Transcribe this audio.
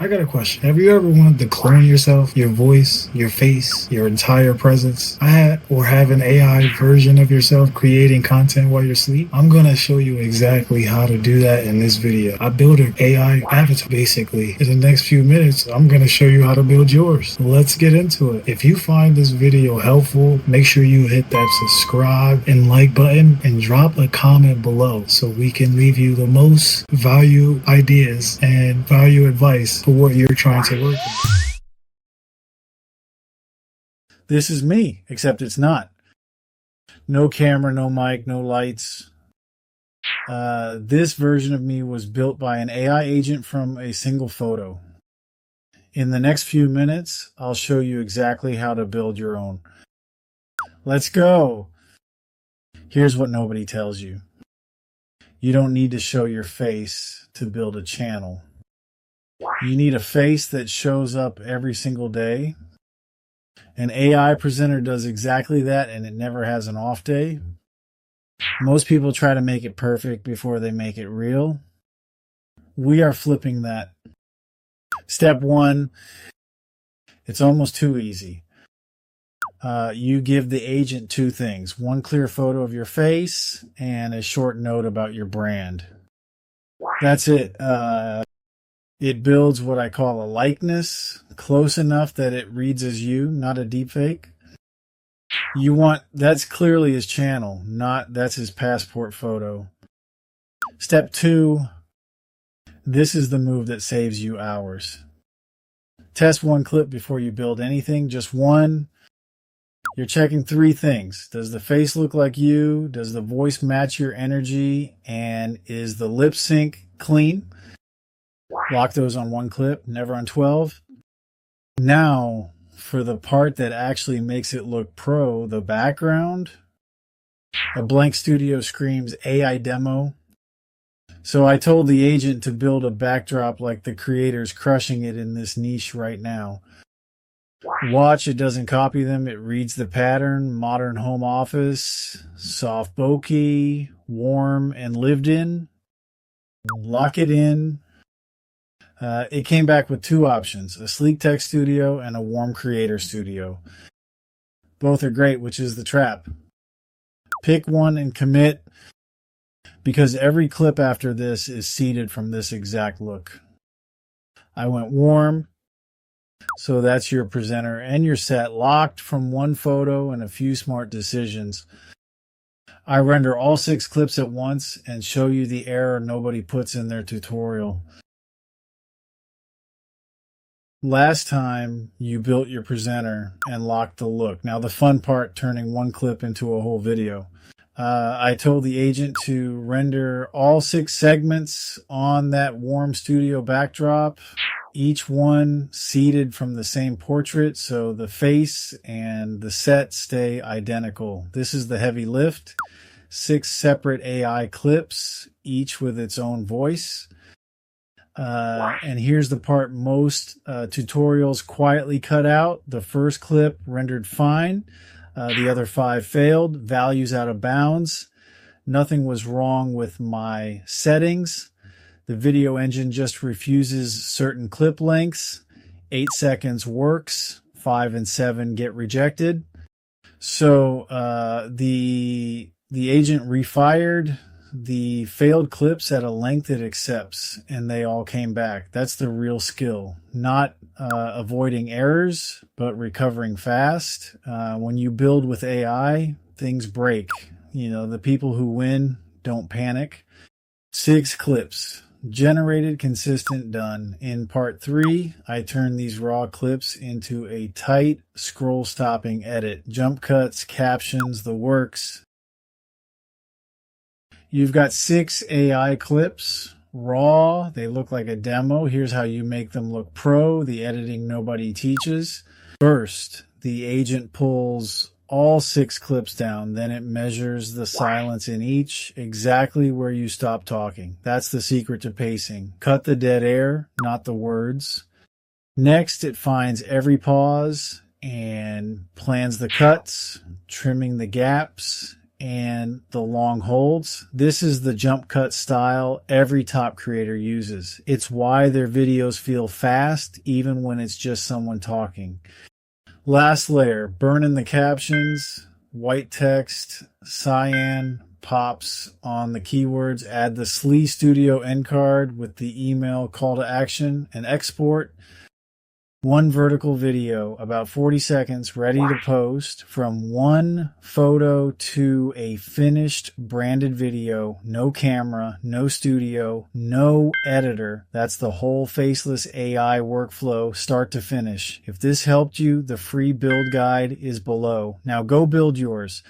I got a question. Have you ever wanted to clone yourself, your voice, your face, your entire presence? Or have an AI version of yourself creating content while you're asleep? I'm going to show you exactly how to do that in this video. I built an AI avatar basically. In the next few minutes, I'm going to show you how to build yours. Let's get into it. If you find this video helpful, make sure you hit that subscribe and like button and drop a comment below so we can leave you the most value ideas and value advice for what you're trying to work with. This is me, except it's not. No camera, no mic, no lights. This version of me was built by an AI agent from a single photo. In the next few minutes, I'll show you exactly how to build your own. Let's go! Here's what nobody tells you. You don't need to show your face to build a channel. You need a face that shows up every single day. An AI presenter does exactly that, and it never has an off day. Most people try to make it perfect before they make it real. We are flipping that. Step 1, it's almost too easy. You give the agent 2 things. 1 clear photo of your face and a short note about your brand. That's it. It builds what I call a likeness, close enough that it reads as you, not a deepfake. That's clearly his channel, that's his passport photo. Step 2, this is the move that saves you hours. Test 1 clip before you build anything, just 1. You're checking 3 things. Does the face look like you? Does the voice match your energy? And is the lip sync clean? Lock those on 1 clip, never on 12. Now, for the part that actually makes it look pro, the background. A blank studio screams AI demo. So I told the agent to build a backdrop like the creators crushing it in this niche right now. Watch, it doesn't copy them. It reads the pattern. Modern home office, soft bokeh, warm and lived in. Lock it in. It came back with 2 options, a sleek tech studio and a warm creator studio. Both are great, which is the trap. Pick one and commit, because every clip after this is seeded from this exact look. I went warm, so that's your presenter and your set locked from 1 photo and a few smart decisions. I render all 6 clips at once and show you the error nobody puts in their tutorial. Last time you built your presenter and locked the look. Now the fun part, turning 1 clip into a whole video. I told the agent to render all 6 segments on that warm studio backdrop, each one seeded from the same portrait, so the face and the set stay identical. This is the heavy lift. 6 separate AI clips, each with its own voice. And here's the part most tutorials quietly cut out. The first clip rendered fine. The other 5 failed. Values out of bounds. Nothing was wrong with my settings. The video engine just refuses certain clip lengths. 8 seconds works. 5 and 7 get rejected. So the agent refired the failed clips at a length it accepts, and they all came back. That's the real skill. Not avoiding errors, but recovering fast. When you build with AI, things break. You know, the people who win don't panic. 6 clips. Generated, consistent, done. In part 3, I turned these raw clips into a tight scroll-stopping edit. Jump cuts, captions, the works. You've got 6 AI clips, raw. They look like a demo. Here's how you make them look pro, the editing nobody teaches. First, the agent pulls all 6 clips down. Then it measures the silence in each, exactly where you stop talking. That's the secret to pacing. Cut the dead air, not the words. Next, it finds every pause and plans the cuts, trimming the gaps, and the long holds. This is the jump cut style every top creator uses. It's why their videos feel fast even when it's just someone talking. Last layer, burn in the captions, white text, cyan, pops on the keywords, add the Slee Studio end card with the email call to action, and export. One vertical video, about 40 seconds, ready to post. From one photo to a finished branded video, no camera, no studio, no editor. That's the whole Faceless AI workflow, start to finish. If this helped you, the free build guide is below. Now go build yours.